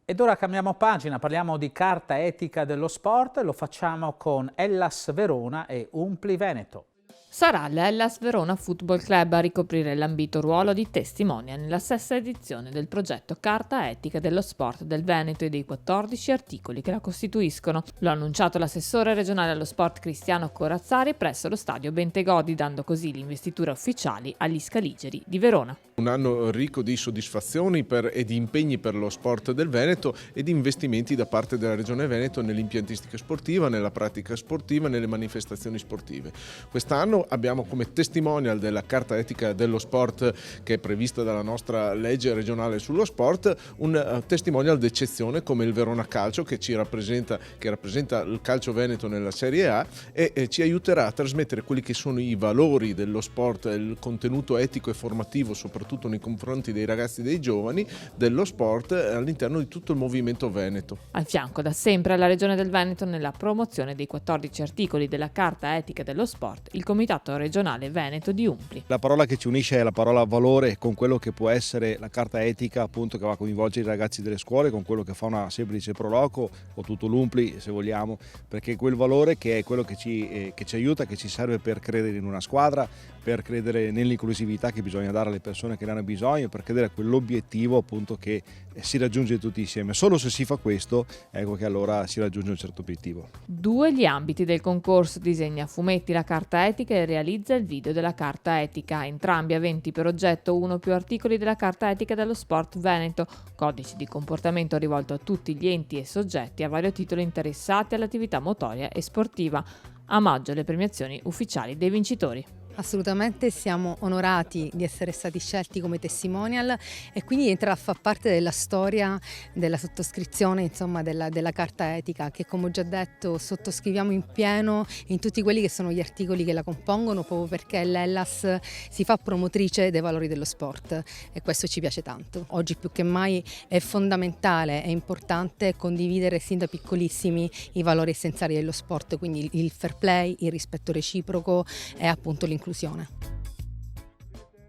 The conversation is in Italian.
Ed ora cambiamo pagina, parliamo di carta etica dello sport e lo facciamo con Hellas Verona e Umpli Veneto. Sarà l'Hellas Verona Football Club a ricoprire l'ambito ruolo di testimonial nella sesta edizione del progetto Carta Etica dello Sport del Veneto e dei 14 articoli che la costituiscono. Lo ha annunciato l'assessore regionale allo sport Cristiano Corazzari presso lo stadio Bentegodi, dando così l'investitura ufficiali agli Scaligeri di Verona. Un anno ricco di soddisfazioni e di impegni per lo sport del Veneto e di investimenti da parte della Regione Veneto nell'impiantistica sportiva, nella pratica sportiva, nelle manifestazioni sportive. Quest'anno abbiamo come testimonial della Carta Etica dello Sport, che è prevista dalla nostra legge regionale sullo sport, un testimonial d'eccezione come il Verona Calcio, che rappresenta il calcio veneto nella Serie A e ci aiuterà a trasmettere quelli che sono i valori dello sport, il contenuto etico e formativo, soprattutto nei confronti dei ragazzi e dei giovani, dello sport all'interno di tutto il movimento veneto. Al fianco da sempre alla Regione del Veneto nella promozione dei 14 articoli della Carta Etica dello Sport, il Comitato Regionale Veneto di Umpli. La parola che ci unisce è la parola valore, con quello che può essere la carta etica, appunto, che va a coinvolgere i ragazzi delle scuole, con quello che fa una semplice proloco o tutto l'Umpli, se vogliamo, perché quel valore che è quello che ci aiuta, che ci serve per credere in una squadra, per credere nell'inclusività che bisogna dare alle persone che ne hanno bisogno, per credere a quell'obiettivo, appunto, che si raggiunge tutti insieme. Solo se si fa questo, ecco che allora si raggiunge un certo obiettivo. 2 gli ambiti del concorso: disegna a fumetti la carta etica e realizza il video della carta etica, entrambi aventi per oggetto uno o più articoli della Carta Etica dello Sport Veneto, codice di comportamento rivolto a tutti gli enti e soggetti a vario titolo interessati all'attività motoria e sportiva. A maggio le premiazioni ufficiali dei vincitori. Assolutamente siamo onorati di essere stati scelti come testimonial e quindi entra a far parte della storia della sottoscrizione, insomma, della carta etica, che, come ho già detto, sottoscriviamo in pieno in tutti quelli che sono gli articoli che la compongono, proprio perché l'Hellas si fa promotrice dei valori dello sport e questo ci piace tanto. Oggi più che mai è fondamentale e importante condividere sin da piccolissimi i valori essenziali dello sport, quindi il fair play, il rispetto reciproco e appunto l'inclusione.